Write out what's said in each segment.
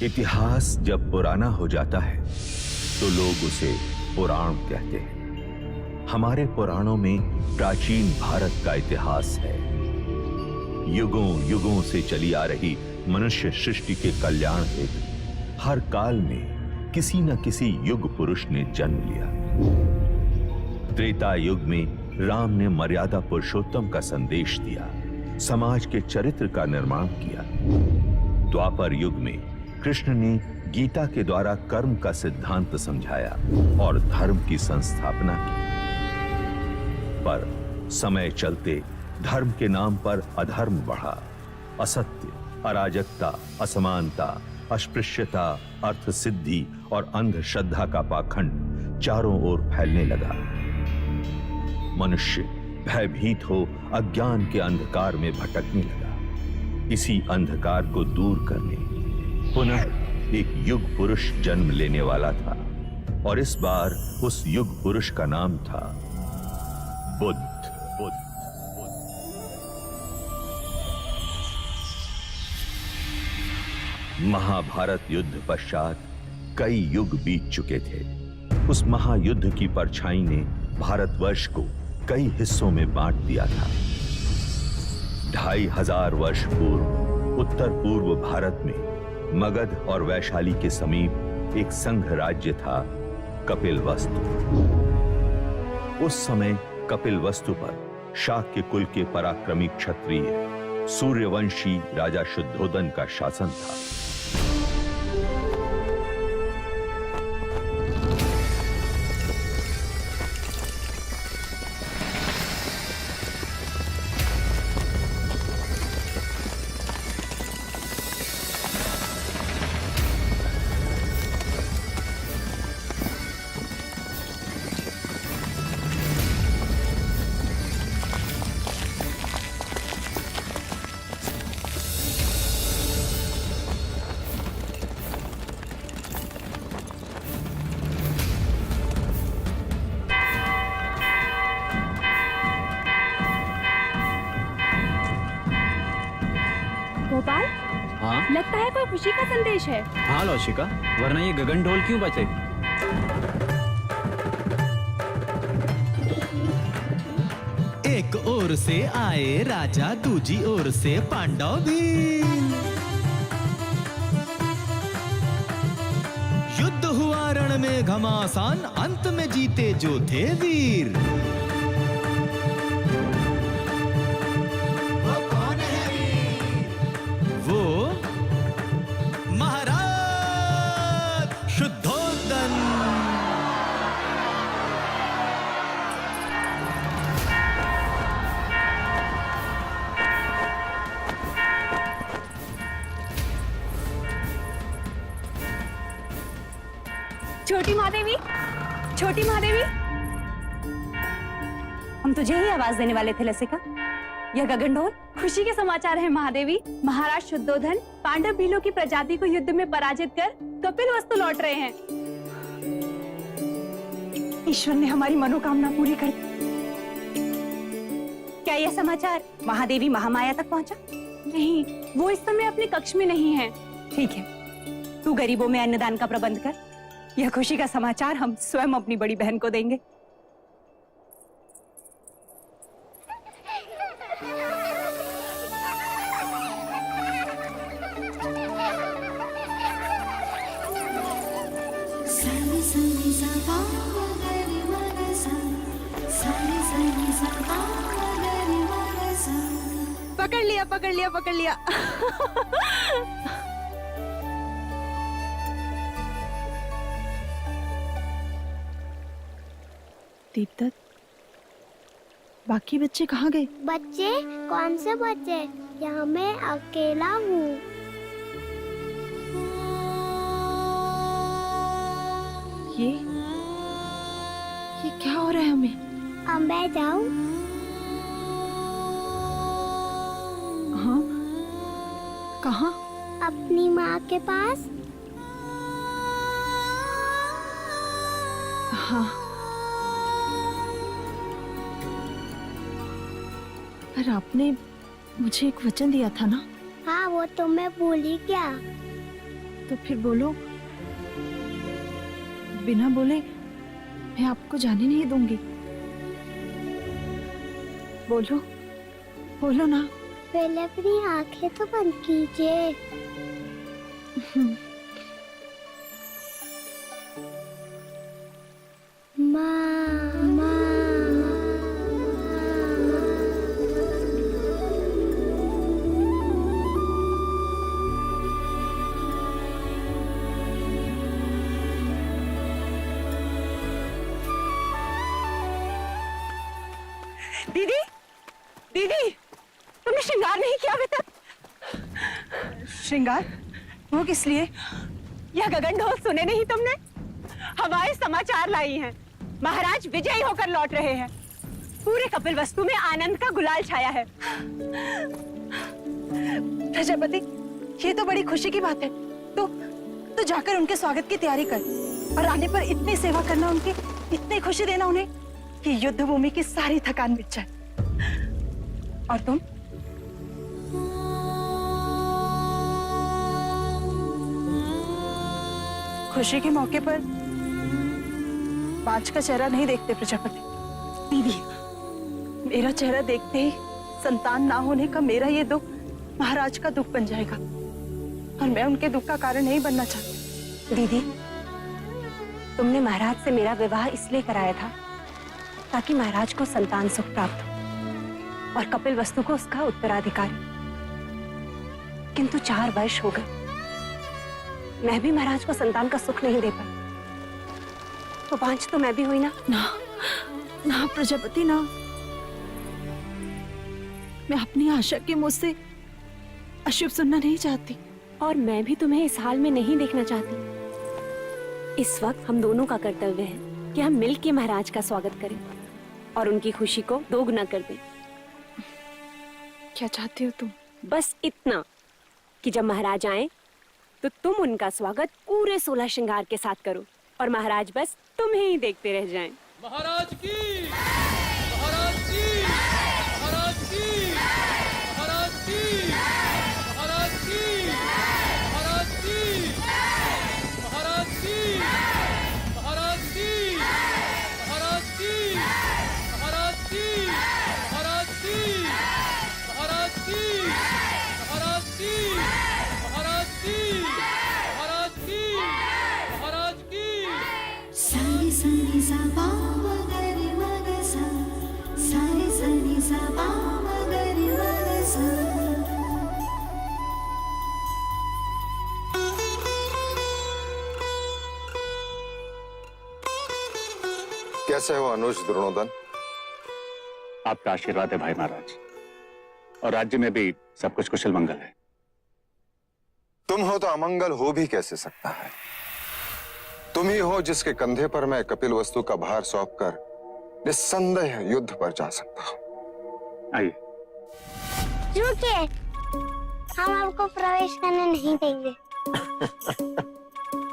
इतिहास जब पुराना हो जाता है तो लोग उसे पुराण कहते हैं। हमारे पुराणों में प्राचीन भारत का इतिहास है। युगों युगों से चली आ रही मनुष्य सृष्टि के कल्याण हेतु हर काल में किसी न किसी युग पुरुष ने जन्म लिया। त्रेता युग में राम ने मर्यादा पुरुषोत्तम का संदेश दिया, समाज के चरित्र का निर्माण किया। द्वापर युग में कृष्ण ने गीता के द्वारा कर्म का सिद्धांत समझाया और धर्म की संस्थापना की। पर समय चलते धर्म के नाम पर अधर्म बढ़ा। असत्य, अराजकता, असमानता, अस्पृश्यता, अर्थ सिद्धि और अंधश्रद्धा का पाखंड चारों ओर फैलने लगा। मनुष्य भयभीत हो अज्ञान के अंधकार में भटकने लगा। इसी अंधकार को दूर करने पुनः एक युग पुरुष जन्म लेने वाला था और इस बार उस युग पुरुष का नाम था बुद्ध। महाभारत युद्ध पश्चात कई युग बीत चुके थे। उस महायुद्ध की परछाई ने भारतवर्ष को कई हिस्सों में बांट दिया था। 2500 वर्ष पूर्व उत्तर पूर्व भारत में मगध और वैशाली के समीप एक संघ राज्य था, कपिलवस्तु। उस समय कपिलवस्तु पर शाक्य कुल के पराक्रमी क्षत्रिय सूर्यवंशी राजा शुद्धोदन का शासन था। गोपाल, हाँ लगता है कोई खुशी का संदेश है। हाँ लौशिका, वरना ये गगन ढोल क्यों बचे? एक ओर से आए राजा, दूजी ओर से पांडव भी। युद्ध हुआ रण में घमासान, अंत में जीते जो थे वीर। छोटी महादेवी, छोटी महादेवी, हम तुझे ही आवाज देने वाले थे लसिका। यह गगन ढोल खुशी के समाचार है महादेवी। महाराज शुद्धोधन पांडव भीलों की प्रजाति को युद्ध में पराजित कर कपिलवस्तु लौट रहे हैं। ईश्वर ने हमारी मनोकामना पूरी कर दी। क्या यह समाचार महादेवी महामाया तक पहुंचा? नहीं, वो इस समय अपने कक्ष में नहीं है। ठीक है, तू गरीबों में अन्नदान का प्रबंध कर। यह खुशी का समाचार हम स्वयं अपनी बड़ी बहन को देंगे। पकड़ लिया, पकड़ लिया, पकड़ लिया। दीपदत्त, बाकी बच्चे कहाँ गए? बच्चे? कौन से बच्चे? यहाँ मैं अकेला हूँ। ये क्या हो रहा है हमें? अब मैं जाऊँ? हाँ, कहाँ? अपनी माँ के पास। हाँ, पर आपने मुझे एक वचन दिया था ना? हाँ, वो तो मैं भूली क्या। तो फिर बोलो। बिना बोले मैं आपको जाने नहीं दूंगी। बोलो, बोलो ना। पहले अपनी आंखें तो बंद कीजिए। माँ। दीदी, दीदी, तुमने श्रृंगार नहीं किया अभी तक? श्रृंगार? वो किस लिए? यह गगन ढोल सुने नहीं तुमने? हमारे समाचार लाई हैं। महाराज विजयी होकर लौट रहे हैं। पूरे कपिल वस्तु में आनंद का गुलाल छाया है। प्रजापति, ये तो बड़ी खुशी की बात है। तो जाकर उनके स्वागत की तैयारी कर और आने पर इतनी सेवा करना, उनकी इतनी खुशी देना उन्हें कि युद्ध भूमि की सारी थकान मिट जाए। और तुम? खुशी के मौके पर पांच का चेहरा नहीं देखते प्रजापति। दीदी, मेरा चेहरा देखते ही संतान ना होने का मेरा ये दुख महाराज का दुख बन जाएगा और मैं उनके दुख का कारण नहीं बनना चाहती। दीदी, तुमने महाराज से मेरा विवाह इसलिए कराया था ताकि महाराज को संतान सुख प्राप्त हो और कपिल वस्तु को उसका उत्तराधिकारी। किंतु 4 वर्ष हो गए, मैं भी महाराज को संतान का सुख नहीं दे पाई। तो 5 तो मैं भी हुई ना। ना प्रजापति ना। मैं अपनी आशा के मुंह से अशुभ सुनना नहीं चाहती। और मैं भी तुम्हें इस हाल में नहीं देखना चाहती। इस वक्त हम दोनों का कर्तव्य है कि हम मिल के महाराज का स्वागत करें और उनकी खुशी को दोगुना कर दें। क्या चाहती हो तुम? बस इतना कि जब महाराज आए तो तुम उनका स्वागत पूरे 16 श्रृंगार के साथ करो और महाराज बस तुम्हें ही देखते रह जाएं। महाराज की, महाराज की, महाराज की, महाराज की, महाराज की, महाराज की, महाराज की, महाराज की, महाराज की, महाराज की, महाराज की, महाराज की, महाराज की, महाराज की, महाराज की, महाराज की। सारे सनी सा पा मगरि मग सा, सारे सनी सा पा मगरि मग सा। कैसे हो अनुज द्रोणोदन? आपका आशीर्वाद है भाई महाराज, और राज्य में भी सब कुछ कुशल मंगल है। तुम हो तो अमंगल हो भी कैसे सकता है? तुम ही हो जिसके कंधे पर मैं कपिल वस्तु का भार सौंपकर निस्संदेह युद्ध पर जा सकता हूं। आइए। रुकिए, हम आपको प्रवेश करने नहीं देंगे।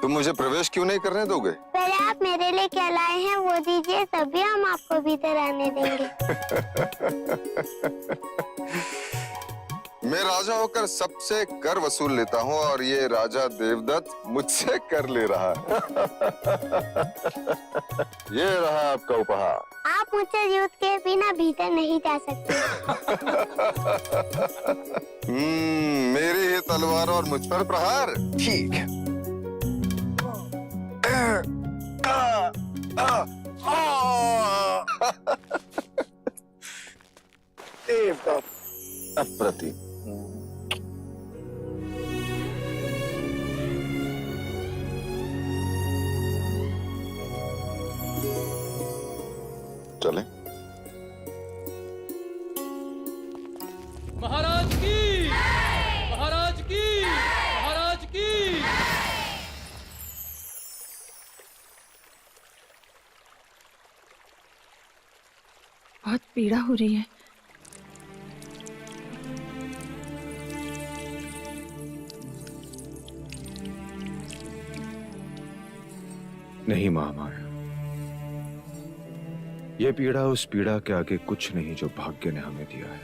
तुम मुझे प्रवेश क्यों नहीं करने दोगे? पहले आप मेरे लिए क्या लाए हैं वो दीजिए, तभी हम आपको भीतर आने देंगे। मैं राजा होकर सबसे कर वसूल लेता हूं और ये राजा देवदत्त मुझसे कर ले रहा है। ये रहा आपका उपहार। आप मुझसे युद्ध के बिना भीतर नहीं जा सकते। मेरी ही तलवार और मुझ पर प्रहार। ठीक है। अप्रतिम। चलें? महाराज की, महाराज की, महाराज की। बहुत पीड़ा हो रही है। नहीं महामाया, ये पीड़ा उस पीड़ा के आगे कुछ नहीं जो भाग्य ने हमें दिया है।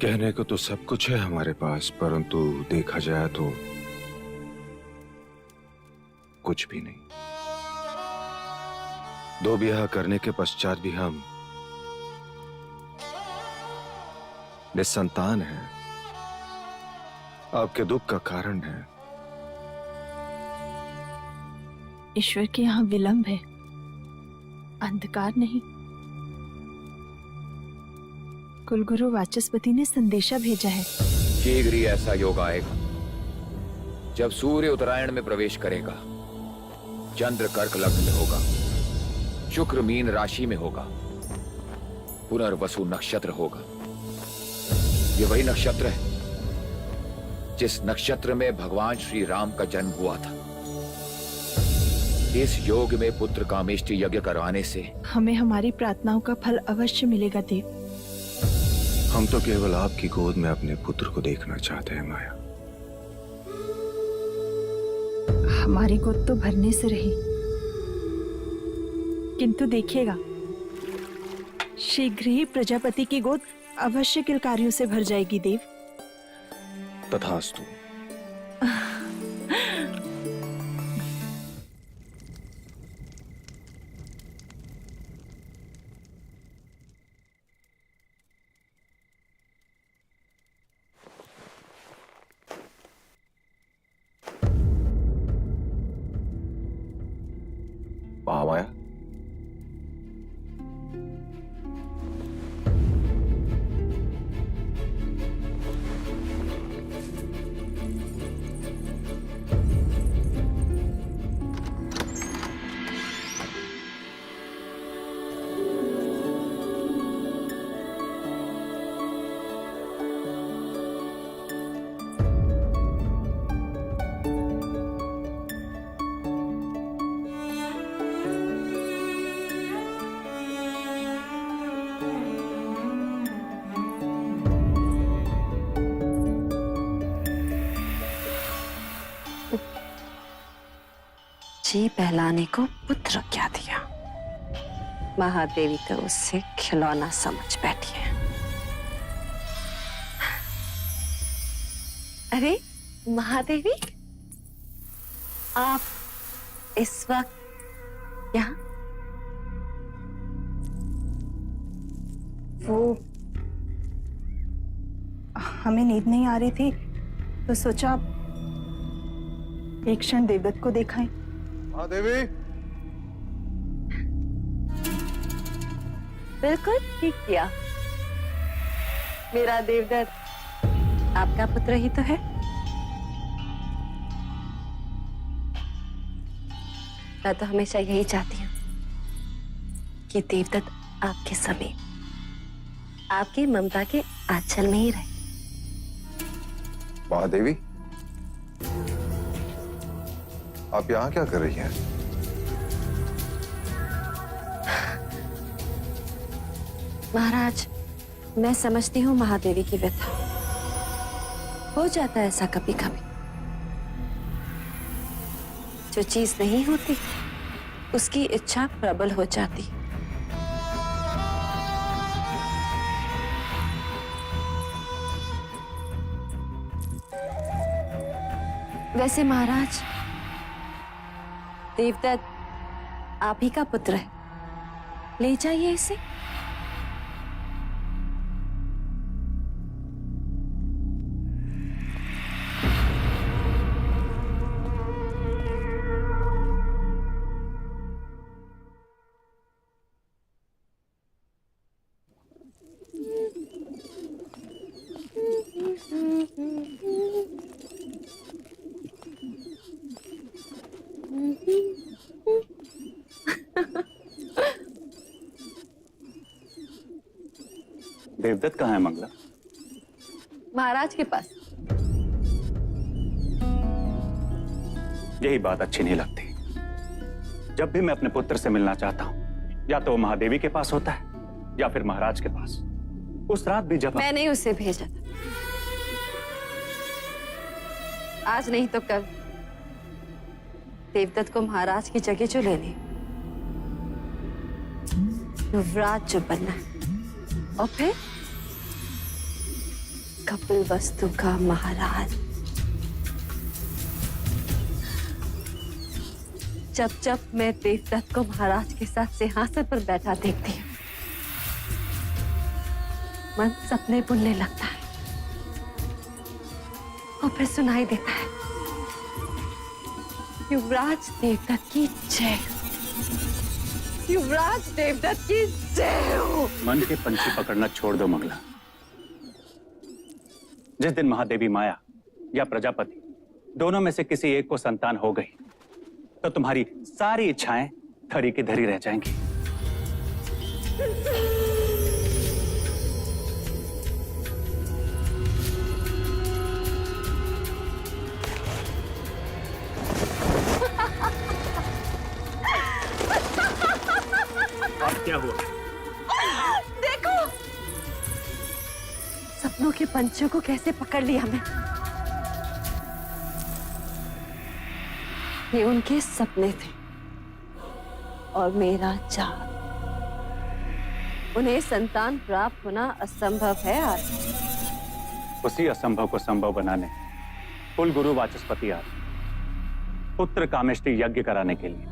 कहने को तो सब कुछ है हमारे पास, परंतु देखा जाए तो कुछ भी नहीं। 2 ब्याह करने के पश्चात भी हम निसंतान हैं। आपके दुख का कारण है। ईश्वर के यहाँ विलंब है, अंधकार नहीं। कुलगुरु वाचस्पति ने संदेशा भेजा है। शीघ्र ही ऐसा योग आएगा जब सूर्य उत्तरायण में प्रवेश करेगा, चंद्र कर्क लग्न में होगा, शुक्र मीन राशि में होगा, पुनर्वसु नक्षत्र होगा। ये वही नक्षत्र है जिस नक्षत्र में भगवान श्री राम का जन्म हुआ था। इस योग में पुत्र कामेष्टि यज्ञ करवाने से हमें हमारी प्रार्थनाओं का फल अवश्य मिलेगा देव। हम तो केवल आपकी गोद में अपने पुत्र को देखना चाहते हैं माया। हमारी गोद तो भरने से रही, किंतु देखिएगा शीघ्र ही प्रजापति की गोद अवश्य किलकारियों से भर जाएगी देव। तथास्तु। महामाया, जी बहलाने को पुत्र क्या दिया, महादेवी तो उससे खिलौना समझ बैठी है। अरे महादेवी, आप इस वक्त यहाँ? वो हमें नींद नहीं आ रही थी तो सोचा एक क्षण देवदत्त को देखाएं। महादेवी, बिल्कुल ठीक किया। मेरा देवदत्त आपका पुत्र ही तो है। मैं तो हमेशा यही चाहती हूँ कि देवदत्त आपके समीप, आपकी ममता के आंचल में ही रहे। महादेवी, आप यहाँ क्या कर रही हैं? महाराज, मैं समझती हूँ महादेवी की व्यथा। हो जाता है ऐसा कभी कभी। जो चीज नहीं होती उसकी इच्छा प्रबल हो जाती। वैसे महाराज, देवदत्त आप ही का पुत्र है, ले जाइए इसे। देवदत्त कहाँ है मंगला? महाराज के पास। यही बात अच्छी नहीं लगती। जब भी मैं अपने पुत्र से मिलना चाहता हूँ, या तो वो महादेवी के पास होता है या फिर महाराज के पास। उस रात भी जब मैंने उसे भेजा था, आज नहीं तो कल देवदत्त को महाराज की जगह जो लेनी, युवराज जो बनना है, और फिर कपिल वस्तु का महाराज। जब जब मैं देवदत्त को महाराज के साथ सिंहासन पर बैठा देखती हूँ, मन सपने बुनने लगता है और फिर सुनाई देता है, युवराज देवदत्त की जय, युवराज देवदत्त की जय हो। मन के पंछी पकड़ना छोड़ दो मंगला। जिस दिन महादेवी माया या प्रजापति दोनों में से किसी एक को संतान हो गई तो तुम्हारी सारी इच्छाएं धरी की धरी रह जाएंगी। अब क्या हुआ? देखो, सपनों के पंछियों को कैसे पकड़ लिया मैं। ये उनके सपने थे और मेरा जाल। उन्हें संतान प्राप्त होना असंभव है आज। उसी असंभव को संभव बनाने कुल गुरु वाचस्पति आज पुत्र कामेष्टि यज्ञ कराने के लिए।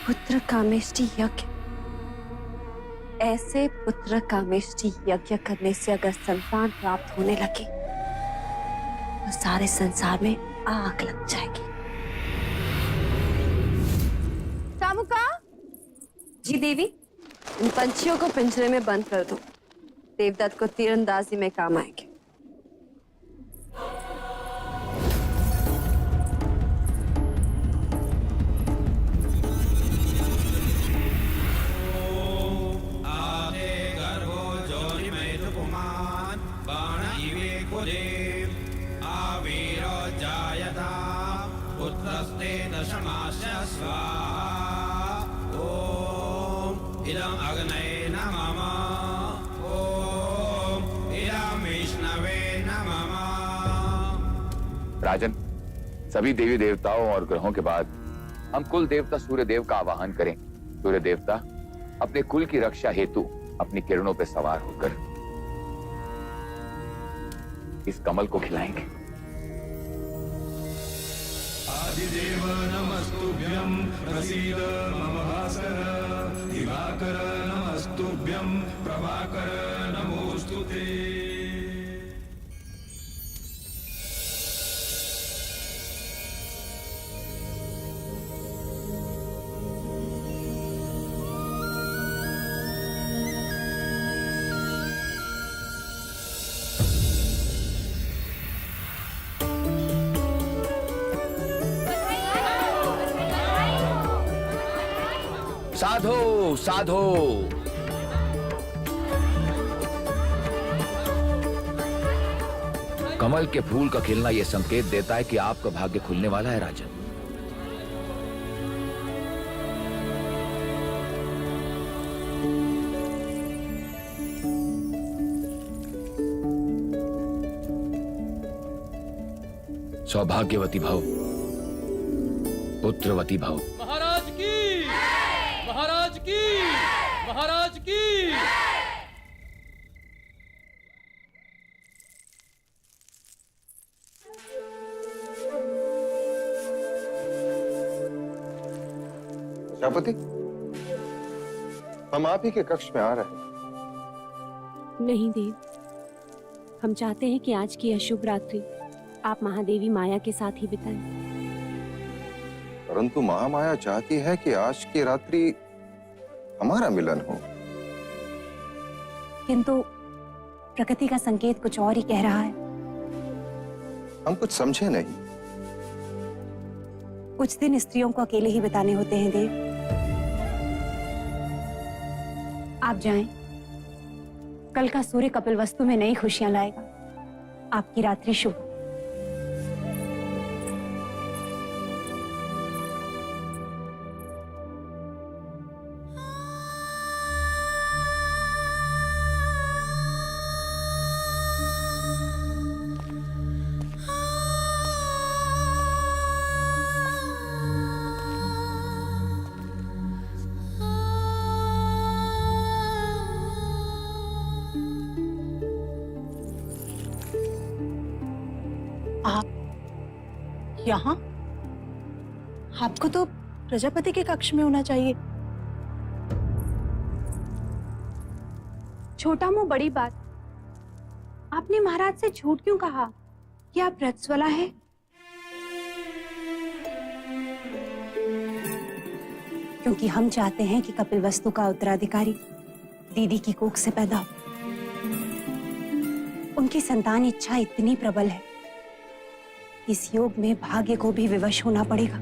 पुत्र कामेष्टि यज्ञ? ऐसे पुत्र कामेष्टि यज्ञ करने से अगर संतान प्राप्त होने लगे तो सारे संसार में आग लग जाएगी। सामुका जी देवी, इन पंछियों को पिंजरे में बंद कर दो। देवदत्त को तीरंदाजी में काम आएंगे। राजन, सभी देवी देवताओं और ग्रहों के बाद हम कुल देवता सूर्य देव का आवाहन करें। सूर्य देवता अपने कुल की रक्षा हेतु अपनी किरणों पर सवार होकर इस कमल को खिलाएंगे। आदिदेव नमस्तुभ्यं प्रसीद मम भास्कर, दिवाकर नमस्तुभ्यं प्रभाकर नमोस्तुते। साधो साधो, कमल के फूल का खिलना यह संकेत देता है कि आपका भाग्य खुलने वाला है राजन। सौभाग्यवती भव, पुत्रवती भव। महाराज की, महाराज की, महाराज की। प्रजापति, हम आप ही के कक्ष में आ रहे हैं। नहीं देव, हम चाहते हैं कि आज की अशुभ रात्रि आप महादेवी माया के साथ ही बिताएं। परंतु महामाया चाहती है कि आज की रात्रि हमारा मिलन हो। किंतु प्रकृति का संकेत कुछ और ही कह रहा है। हम कुछ समझे नहीं। कुछ दिन स्त्रियों को अकेले ही बिताने होते हैं देव। आप जाएं। कल का सूर्य कपिल वस्तु में नई खुशियां लाएगा। आपकी रात्रि शुभ। यहाँ? आपको तो प्रजापति के कक्ष में होना चाहिए। छोटा मुंह बड़ी बात। आपने महाराज से झूठ क्यों कहा कि आप रजस्वला हैं? क्योंकि हम चाहते हैं कि कपिलवस्तु का उत्तराधिकारी दीदी की कोख से पैदा हो। उनकी संतान इच्छा इतनी प्रबल है, इस योग में भाग्य को भी विवश होना पड़ेगा।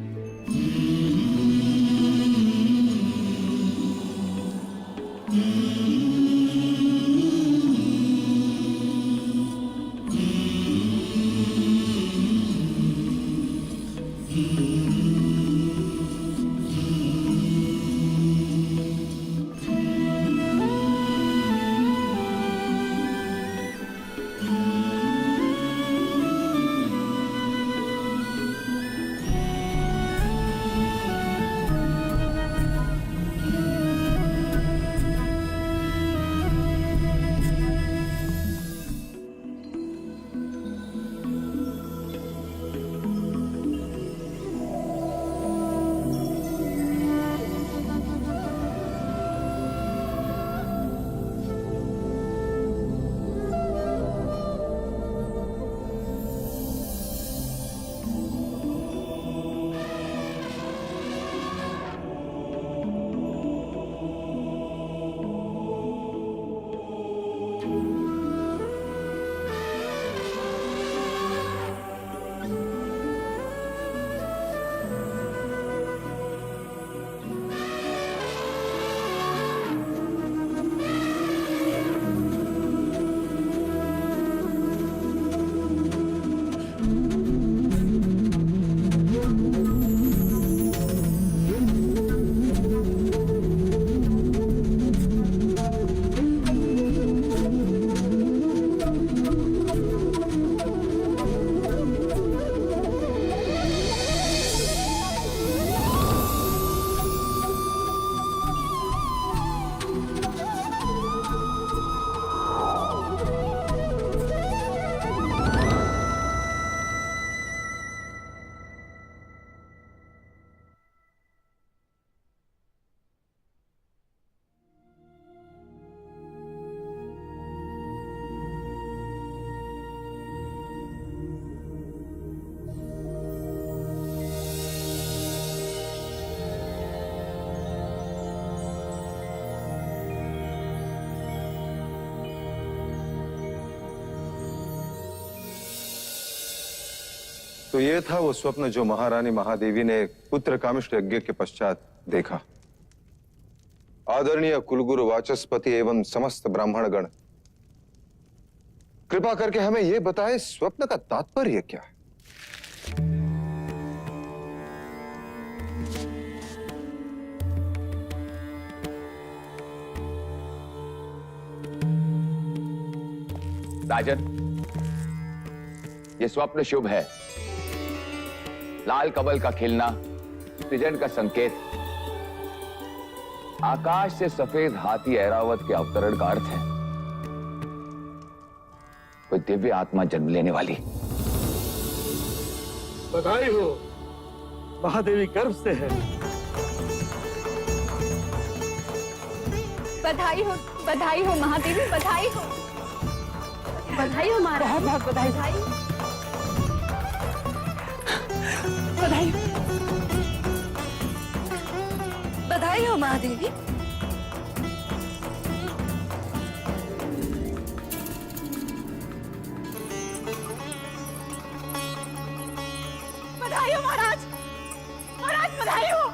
तो ये था वो स्वप्न जो महारानी महादेवी ने पुत्र कामिष्ठ यज्ञ के पश्चात देखा। आदरणीय कुलगुरु वाचस्पति एवं समस्त ब्राह्मण गण, कृपा करके हमें यह बताएं स्वप्न का तात्पर्य क्या है? राजन, ये स्वप्न शुभ है। लाल कमल का खिलना सृजन का संकेत, आकाश से सफेद हाथी ऐरावत के अवतरण का अर्थ है। कोई दिव्य आत्मा जन्म लेने वाली। बधाई हो, महादेवी गर्भ से है। बधाई हो महादेवी, बधाई हो महाराज। बहुत बधाई। बधाई हो महादेवी। बधाई हो महाराज। महाराज बधाई हो,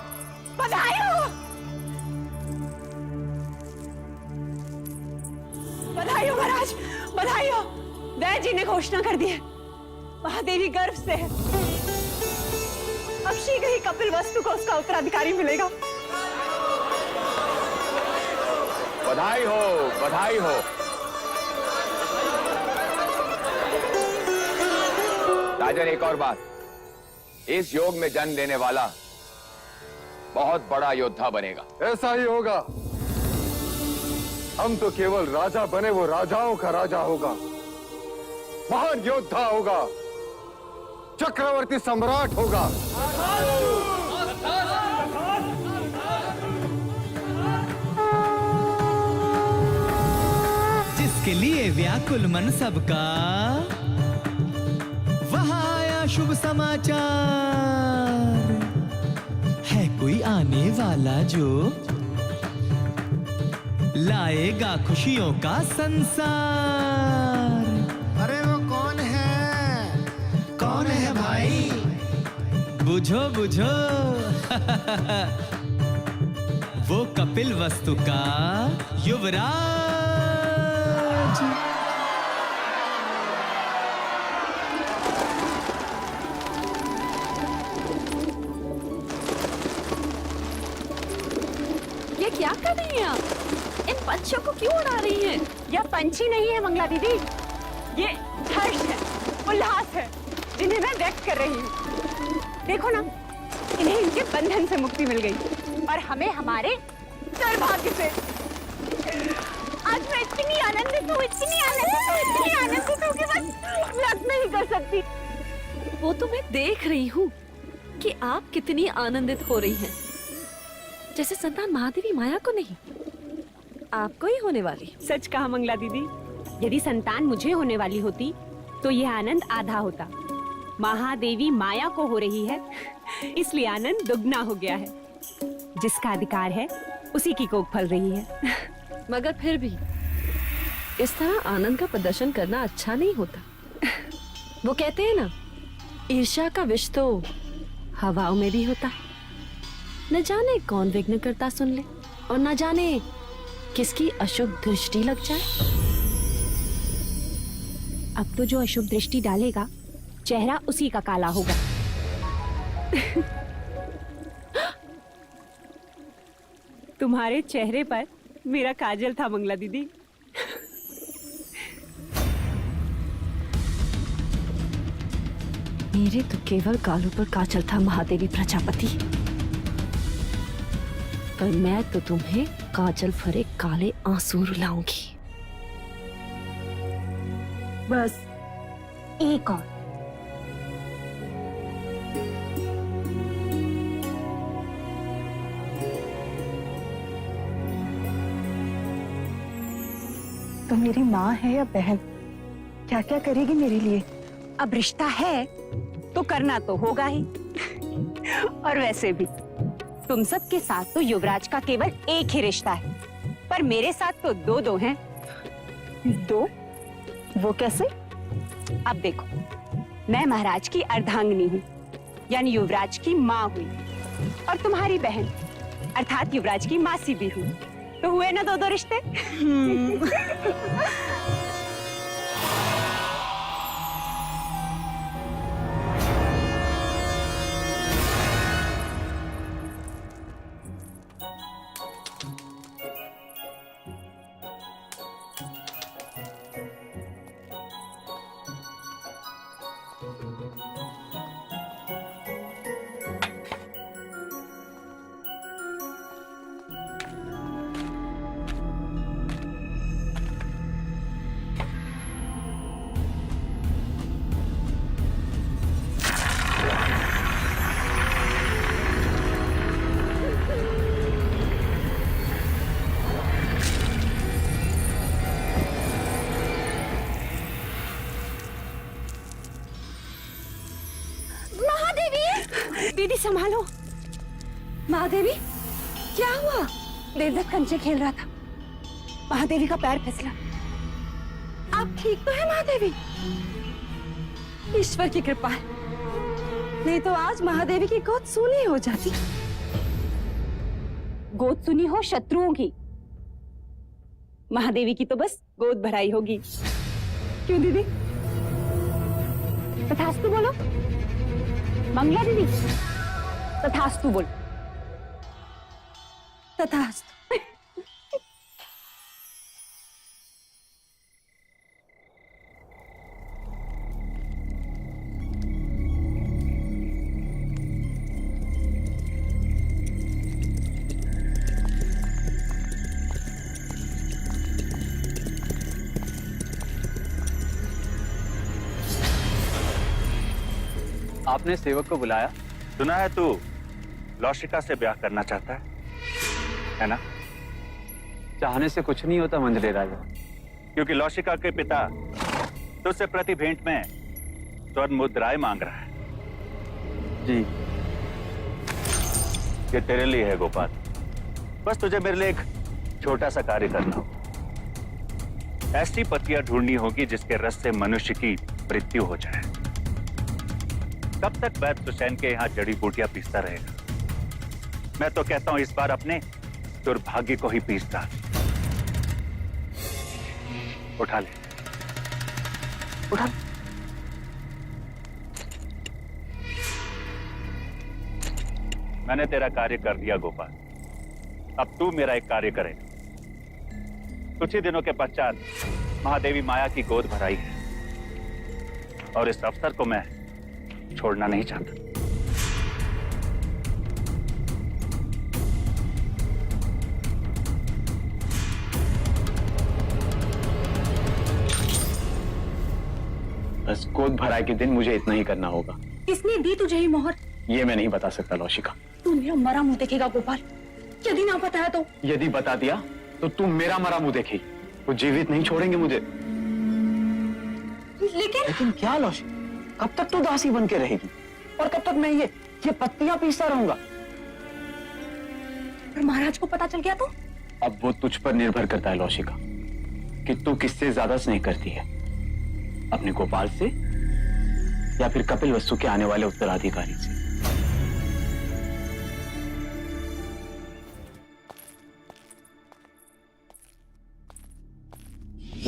बधाई हो, बधाई हो महाराज, बधाई हो। वैद्य जी ने घोषणा कर दी है, महादेवी गर्भ से है। अब शीघ्र ही कपिलवस्तु को उसका उत्तराधिकारी मिलेगा। बधाई हो, बधाई हो। राजन, एक और बात, इस योग में जन्म लेने वाला बहुत बड़ा योद्धा बनेगा। ऐसा ही होगा। हम तो केवल राजा बने, वो राजाओं का राजा होगा, महान योद्धा होगा, चक्रवर्ती सम्राट होगा। जिसके लिए व्याकुल मन सबका, वहां आया शुभ समाचार। है कोई आने वाला जो लाएगा खुशियों का संसार। अरे वो कौन है? कौन है भाई? बुझो बुझो। वो कपिल वस्तु का युवराज। ये क्या कर रही हैं आप? इन पंछियों को क्यों उड़ा रही हैं? यह पंछी नहीं है मंगला दीदी, ये हर्ष है, उल्लास है, जिन्हें मैं व्यक्त कर रही हूँ। देखो ना, इन्हें इनके बंधन से मुक्ति मिल गई और हमें हमारे सौभाग्य से। आज मैं इतनी आनंदित हूँ, इतनी आनंदित हूँ कि बस व्यक्त नहीं कर सकती। वो तो मैं देख रही हूँ कि आप कितनी आनंदित हो रही हैं। जैसे संतान महादेवी माया को नहीं, आपको ही होने वाली। सच कहा मंगला दीदी, यदि संतान मुझे होने वाली होती तो यह आनंद आधा होता। महादेवी माया को हो रही है, इसलिए आनंद दुगना हो गया है। जिसका अधिकार है उसी की कोख फल रही है। मगर फिर भी इस तरह आनंद का प्रदर्शन करना अच्छा नहीं होता। वो कहते हैं ना, ईर्ष्या का विष तो हवाओं में भी होता है। न जाने कौन विघ्न करता सुन ले और न जाने किसकी अशुभ दृष्टि लग जाए। अब तो जो अशुभ दृष्टि डालेगा चेहरा उसी का काला होगा। तुम्हारे चेहरे पर मेरा काजल था मंगला दीदी। मेरे तो केवल गालों पर काजल था महादेवी प्रजापति, पर मैं तो तुम्हें काजल भरे काले आंसू रुलाऊंगी। बस एक और। तो मेरी माँ है या बहन, क्या क्या करेगी मेरे लिए? अब रिश्ता है तो करना तो होगा ही। और वैसे भी तुम सबके साथ तो युवराज का केवल एक ही रिश्ता है, पर मेरे साथ तो दो दो हैं। दो? वो कैसे? अब देखो, मैं महाराज की अर्धांगिनी हूँ, यानी युवराज की माँ हुई, और तुम्हारी बहन अर्थात युवराज की मासी भी हुई। तो हुए ना दो दो रिश्ते। दीदी संभालो। महादेवी, क्या हुआ? देवदत्त कंचे खेल रहा था, महादेवी का पैर फिसला। आप ठीक तो है महादेवी? ईश्वर की कृपा है, नहीं तो आज महादेवी की गोद सूनी हो जाती। गोद सुनी हो शत्रुओं की, महादेवी की तो बस गोद भराई होगी। क्यों दीदी? तथास्तु बोलो। मंगला दीदी, तथास्तु बोलो। तथास्तु। आपने सेवक को बुलाया? सुना है तू लौशिका से ब्याह करना चाहता है ना? चाहने से कुछ नहीं होता मंजले राजा। क्योंकि लौशिका के पिता तुझसे प्रति भेंट में स्वर्ण मुद्राएं मांग रहा है। जी। ये तेरे लिए है गोपाल। बस तुझे मेरे लिए एक छोटा सा कार्य करना होगा। ऐसी पत्तियां ढूंढनी होगी जिसके रस से मनुष्य की मृत्यु हो जाए। कब तक वैद्य सुसैन के यहाँ जड़ी बूटियां पीसता रहेगा? मैं तो कहता हूं इस बार अपने दुर्भाग्य को ही पीसता। उठा ले, उठा ले। मैंने तेरा कार्य कर दिया गोपाल। अब तू मेरा एक कार्य करे। कुछ ही दिनों के पश्चात महादेवी माया की गोद भराई है और इस अवसर को मैं छोड़ना नहीं चाहता। बस गोद भराई के दिन मुझे इतना ही करना होगा। किसने दी तुझे ये मोहर? ये मैं नहीं बता सकता लौशिका। तू मेरा मरा मुंह देखेगा गोपाल। यदि ना बताया तो? यदि बता दिया तो तुम मेरा मरा मुंह देखेगी। वो जीवित नहीं छोड़ेंगे मुझे। लेकिन क्या लौशिका, कब तक तू दासी बन के रहेगी और कब तक मैं ये पत्तियां पीसता रहूंगा? और महाराज को पता चल गया तो? अब वो तुझ पर निर्भर करता है लौशिका कि तू किससे ज्यादा स्नेह करती है, अपने गोपाल से या फिर कपिल वस्तु के आने वाले उत्तराधिकारी से।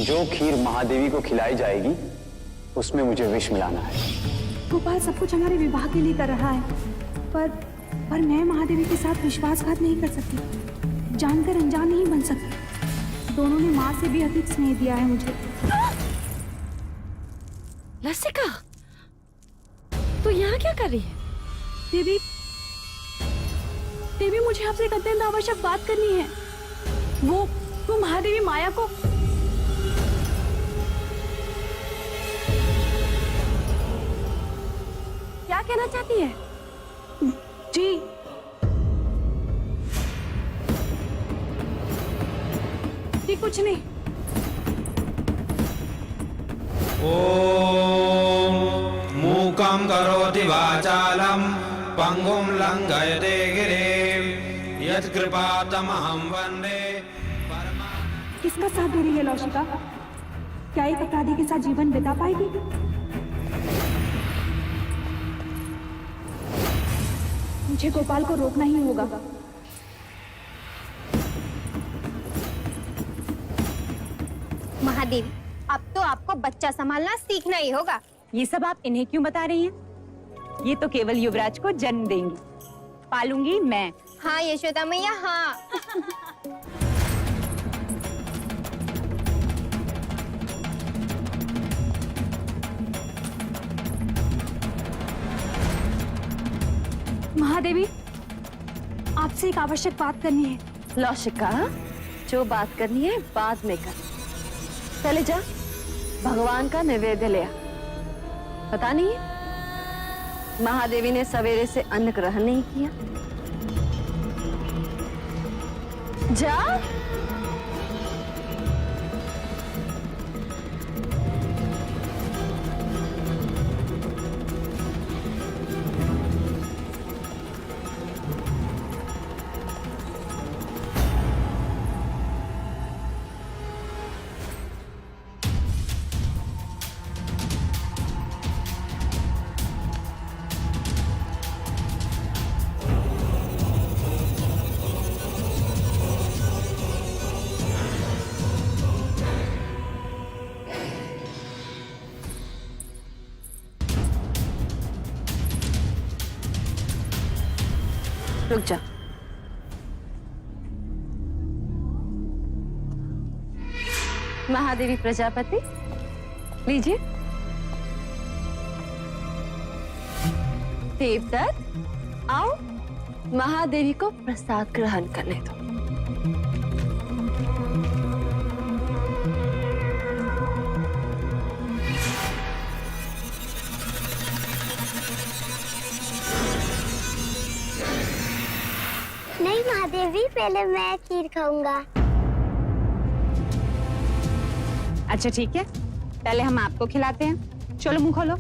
जो खीर महादेवी को खिलाई जाएगी उसमें मुझे विष मिलाना है। गोपाल सब कुछ हमारे विवाह के लिए कर रहा है, पर मैं महादेवी के साथ विश्वासघात नहीं कर सकती। जानकर अनजान नहीं बन सकती। दोनों ने माँ से भी अधिक स्नेह दिया है मुझे। लसिका, तू यहाँ क्या कर रही है? देवी मुझे आपसे एक अत्यंत आवश्यक बात करनी है। वो महादेवी माया को क्या कहना चाहती है? जी कुछ नहीं। ओम मूकं करोति वाचालं पंगुं लंघयते गिरिं यत्कृपातमहं वन्दे। किसका साथ दे रही है लौशिका? क्या एक अपराधी के साथ जीवन बिता पाएगी? मुझे गोपाल को रोकना ही होगा। महादेवी, अब तो आपको बच्चा संभालना सीखना ही होगा। ये सब आप इन्हें क्यों बता रही हैं? ये तो केवल युवराज को जन्म देंगी, पालूंगी मैं। हाँ यशोदा मैया, हाँ। महादेवी, आपसे एक आवश्यक बात करनी है। लौशिका, जो बात करनी है बाद में कर। चले जा, भगवान का नैवेद्य ले आ। पता नहीं महादेवी ने सवेरे से अन्न ग्रहण नहीं किया। जा। रुक जा। महादेवी प्रजापति, लीजिए। देवदत्त, आओ महादेवी को प्रसाद ग्रहण करने दो। महादेवी, पहले मैं खीर खाऊंगा। अच्छा ठीक है, पहले हम आपको खिलाते हैं। चलो मुंह खोलो।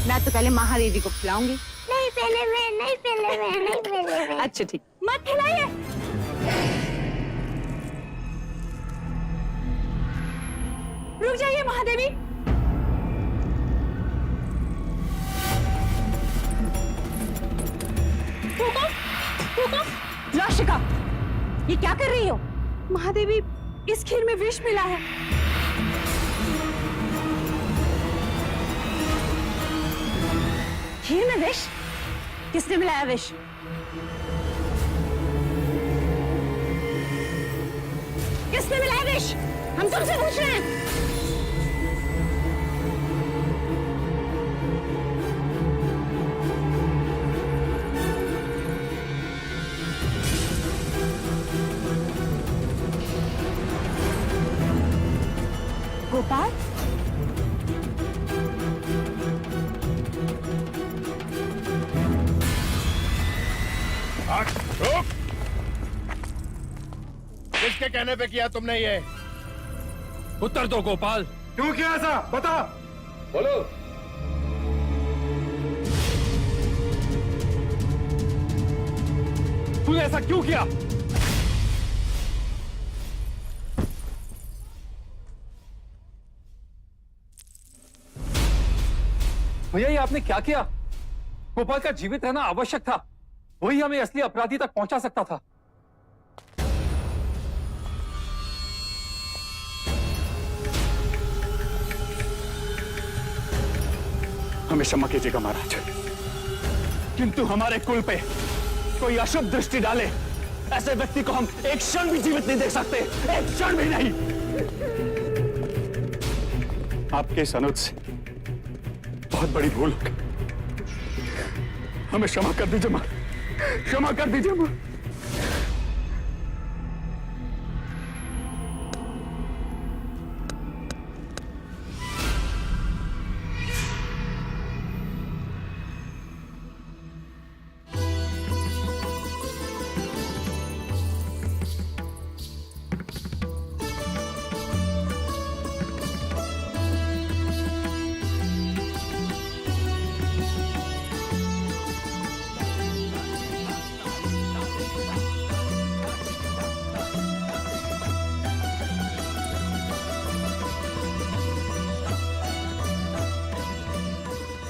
मैं तो पहले महादेवी को खिलाऊंगी। नहीं पहले मैं, नहीं पहले मैं, नहीं पहले मैं। अच्छा ठीक, मत खिलाइए। रुक जाइए महादेवी। फूको, फूको। लाशिका, ये क्या कर रही हो? महादेवी, इस खीर में विष मिला है। खीर में विष? किसने मिलाया विष? किसने मिलाया विष? हम तुमसे पूछ रहे हैं। गोपाल, किसके कहने पे किया तुमने ये? उत्तर दो गोपाल। क्यों किया ऐसा? बता। बोलो। तूने ऐसा क्यों किया? भैया, ये आपने क्या किया? गोपाल का जीवित रहना आवश्यक था, वही हमें असली अपराधी तक पहुंचा सकता था। हमें क्षमा कीजिएगा महाराज, किंतु हमारे कुल पे कोई अशुभ दृष्टि डाले ऐसे व्यक्ति को हम एक क्षण भी जीवित नहीं देख सकते, एक क्षण भी नहीं। आपके इस अनुज से बहुत बड़ी भूल हो गई, हमें क्षमा कर दीजिए मां, क्षमा कर दीजिए मां।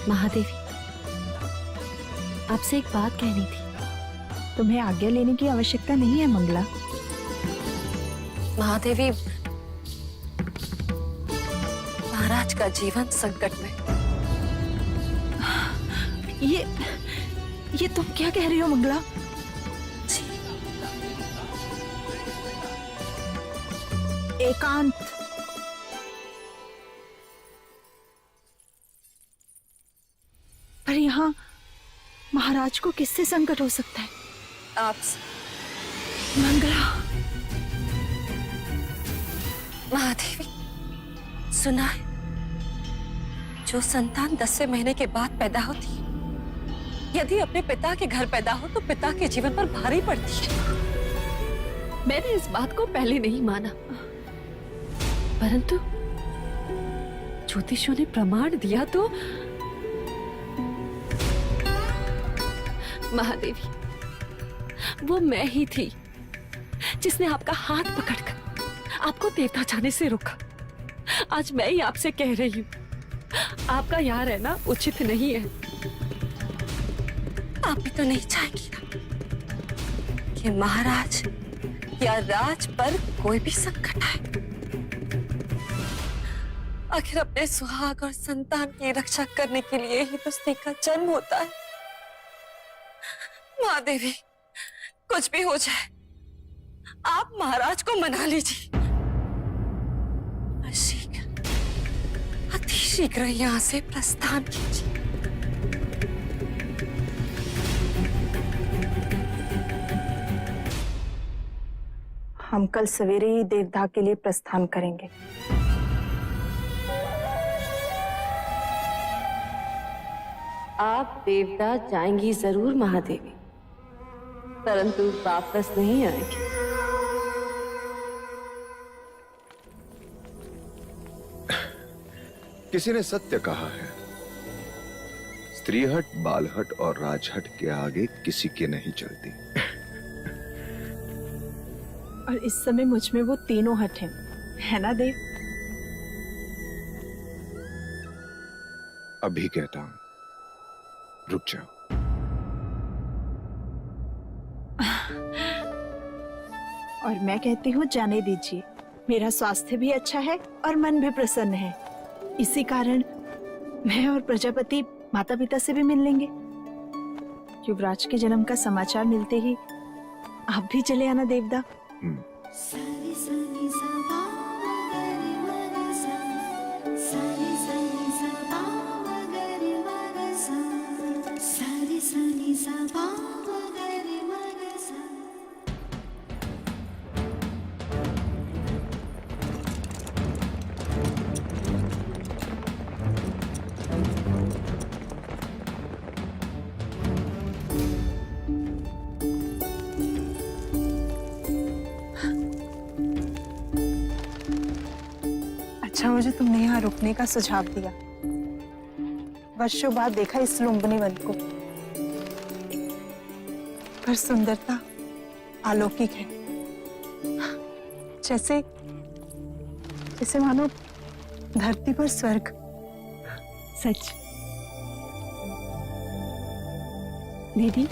महादेवी, आपसे एक बात कहनी थी। तुम्हें आज्ञा लेने की आवश्यकता नहीं है मंगला। महादेवी, महाराज का जीवन संकट में। ये तुम क्या कह रही हो मंगला? एकांत, पर यहाँ महाराज को किससे संकट हो सकता है? आपसे। मंगला। महादेवी, सुना है, जो संतान 10वें महीने के बाद पैदा होती है, यदि अपने पिता के घर पैदा हो तो पिता के जीवन पर भारी पड़ती है। मैंने इस बात को पहले नहीं माना, परंतु ज्योतिषियों ने प्रमाण दिया तो महादेवी, वो मैं ही थी जिसने आपका हाथ पकड़कर आपको देवता जाने से रोका। आज मैं ही आपसे कह रही हूँ, आपका यहाँ रहना उचित नहीं है। आप भी तो नहीं चाहेंगी ना कि महाराज या राज पर कोई भी संकट आए। आखिर अपने सुहाग और संतान की रक्षा करने के लिए ही तो स्त्री का जन्म होता है। महादेवी, कुछ भी हो जाए, आप महाराज को मना लीजिए। शीघ्र, अति शीघ्र यहाँ से प्रस्थान कीजिए। हम कल सवेरे ही देवदाह के लिए प्रस्थान करेंगे। आप देवता जाएंगी जरूर महादेवी, परंतु वापस नहीं आएंगी। किसी ने सत्य कहा है, स्त्रीहट, बालहट और राजहट के आगे किसी के नहीं चलती। और इस समय मुझ में वो तीनों हट हैं, है ना देव? अभी कहता हूं, रुक जाओ। और मैं कहती हूँ जाने दीजिए, मेरा स्वास्थ्य भी अच्छा है और मन भी प्रसन्न है। इसी कारण मैं और प्रजापति माता पिता से भी मिल लेंगे। युवराज के जन्म का समाचार मिलते ही आप भी चले आना देवदा। सारी सनी सबा मगरि मगसा, सारी सनी सबा मगरि मगसा, सारी सनी सबा मगरि मगसा। अच्छा मुझे तुमने यहाँ रुकने का सुझाव दिया। वर्षों बाद देखा इस लुम्बिनी वन को, पर सुंदरता अलौकिक है। जैसे जैसे मानो धरती पर स्वर्ग। सच। दीदी,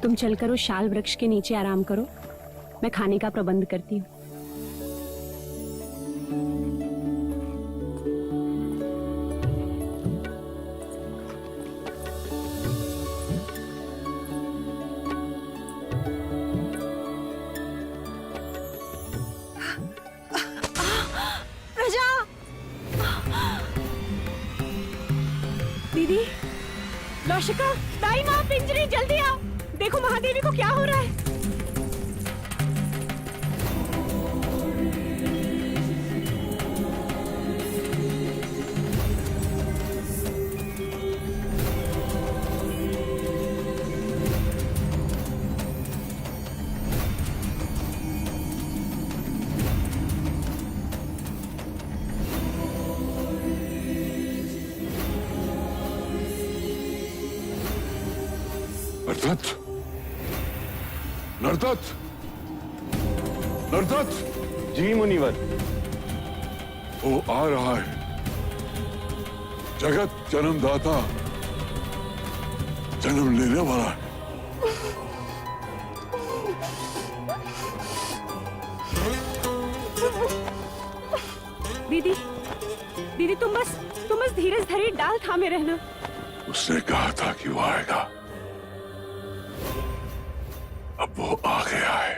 तुम चलकर उस शाल वृक्ष के नीचे आराम करो, मैं खाने का प्रबंध करती हूँ। दीदी, लौशिका, दाई माँ, पिंजरी, जल्दी आओ। देखो महादेवी को क्या हो रहा है। नर्तत, नर्तत, नर्तत। जी मुनिवर। वो आ रहा है, जगत जन्मदाता, जन्म लेने वाला है। दीदी, दीदी तुम बस धीरज धरी डाल थामे रहना। उसने कहा था कि वो आएगा, अब वो आ गया है।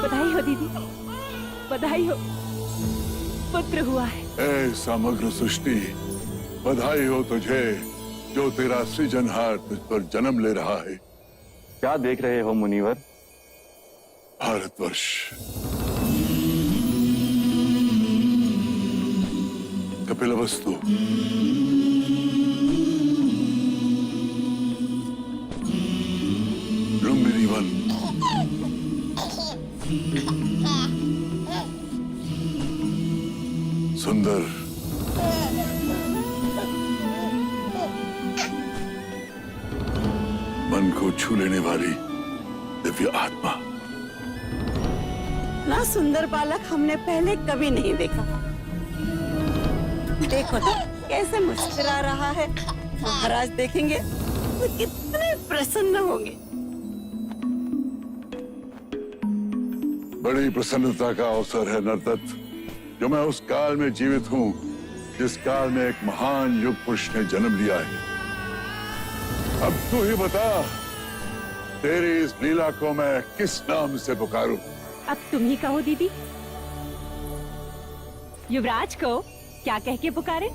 बधाई हो दीदी, बधाई हो, पुत्र हुआ है। ऐ समग्र सृष्टि, बधाई हो तुझे, जो तेरा सृजनहार तुझ पर जन्म ले रहा है। क्या देख रहे हो मुनिवर? भारतवर्ष, कपिलवस्तु, लुम्बिनी वन, सुंदर, मन को छू लेने वाली दिव्य आत्मा। ना सुंदर बालक हमने पहले कभी नहीं देखा। देखो तो कैसे मुस्कुरा रहा है। महाराज देखेंगे तो कितने प्रसन्न होंगे। बड़ी प्रसन्नता का अवसर है नर्तत, जो मैं उस काल में जीवित हूँ जिस काल में एक महान युग पुरुष ने जन्म लिया है। अब तू ही बता, तेरी इस लीला को मैं किस नाम से पुकारूं? अब तुम ही कहो दीदी। युवराज को क्या कह के पुकारे?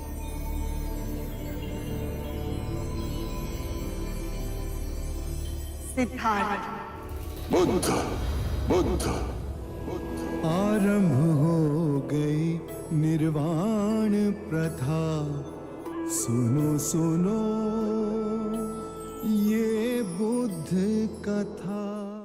सिद्धार्थ, बुद्ध, बुद्ध, बुद्ध। आरंभ हो गई निर्वाण प्रथा। सुनो सुनो ये बुद्ध कथा।